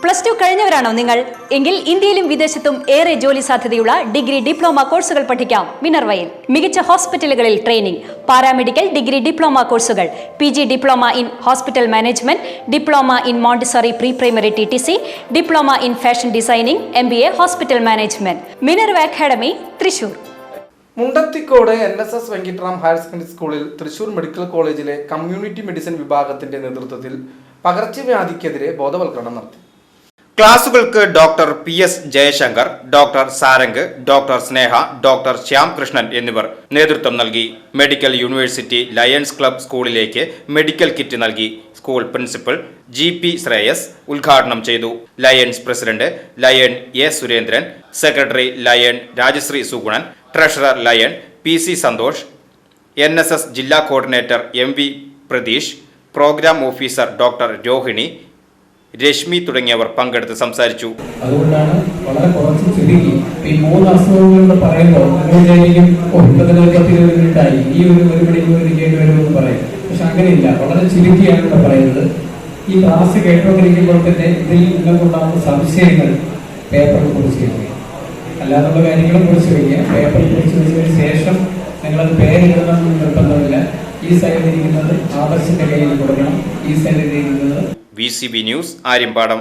Plus two കഴിഞ്ഞവരാണോ നിങ്ങൾ? എങ്കിൽ ഇന്ത്യയിലും വിദേശത്തും ഏറെ ജോലി സാധ്യതയുള്ള ഡിഗ്രി ഡിപ്ലോമ കോഴ്സുകൾ പഠിക്കാം മിനർവയിൽ. മികച്ച ഹോസ്പിറ്റലുകളിൽ ട്രെയിനിംഗ്, പാരാമെഡിക്കൽ ഡിഗ്രി ഡിപ്ലോമ കോഴ്സുകൾ, PG diploma in hospital management, diploma in Montessori pre primary TTC, diploma in fashion designing, MBA hospital management. Minerva academy, Thrissur. Mundathikode NSS Venkittaram higher secondary സ്കൂളിൽ തൃശൂർ മെഡിക്കൽ കോളേജിലെ കമ്മ്യൂണിറ്റി മെഡിസിൻ വിഭാഗത്തിന്റെ നേതൃത്വത്തിൽ പകർച്ചവ്യാധിക്കെതിരെ ബോധവൽക്കരണം നടത്തി. ക്ലാസുകൾക്ക് doctor PS Jayashankar, doctor Sarang, doctor Sneha, doctor Shyam Krishnan എന്നിവർ നേതൃത്വം നൽകി. മെഡിക്കൽ യൂണിവേഴ്സിറ്റി ലയൺസ് ക്ലബ് സ്കൂളിലേക്ക് മെഡിക്കൽ കിറ്റ് നൽകി. സ്കൂൾ പ്രിൻസിപ്പൽ GP ശ്രേയസ് ഉദ്ഘാടനം ചെയ്തു. Lions president lion A Surendran, secretary lion Rajasree Sugunan, treasurer lion PC Santhosh, NSS ജില്ലാ coordinator MV Pratheesh, programme officer doctor Rohini, Reshmi തുടങ്ങിയവർ പങ്കെടുത്ത് സംസാരിച്ചു. അതുകൊണ്ടാണ് വളരെ കുറച്ച് ചുരുക്കി ഈ 3 അസുഖങ്ങൾ പറയുമ്പോൾ മിനിറ്റായി ഈ ഒരു മണിക്കൂർ ഇരിക്കേണ്ടി വരുമെന്ന് പറയും. പക്ഷെ അങ്ങനെയില്ല, വളരെ ചുരുക്കിയാണ് ഇവിടെ പറയുന്നത്. ഈ ക്ലാസ് കേട്ടുകൊണ്ടിരിക്കുമ്പോൾ തന്നെ ഇതിൽ നിങ്ങൾക്കുണ്ടാകുന്ന സംശയങ്ങൾ പേപ്പറിൽ കുറിച്ച് വയ്ക്കുക, അല്ലാതുള്ള കാര്യങ്ങളും കുറിച്ച് വയ്ക്കുക. പേപ്പറിൽ കുറിച്ച് വെച്ചതിന് ശേഷം നിങ്ങളത് പേരിടണമെന്ന് നിർബന്ധമില്ല. ഈ സൈഡിൽ ഇരിക്കുന്നത് ആദർശിന്റെ കയ്യിൽ കൊടുക്കണം, ഈ സൈഡിൽ ഇരിക്കുന്നത്. VCB news, Aryampadam.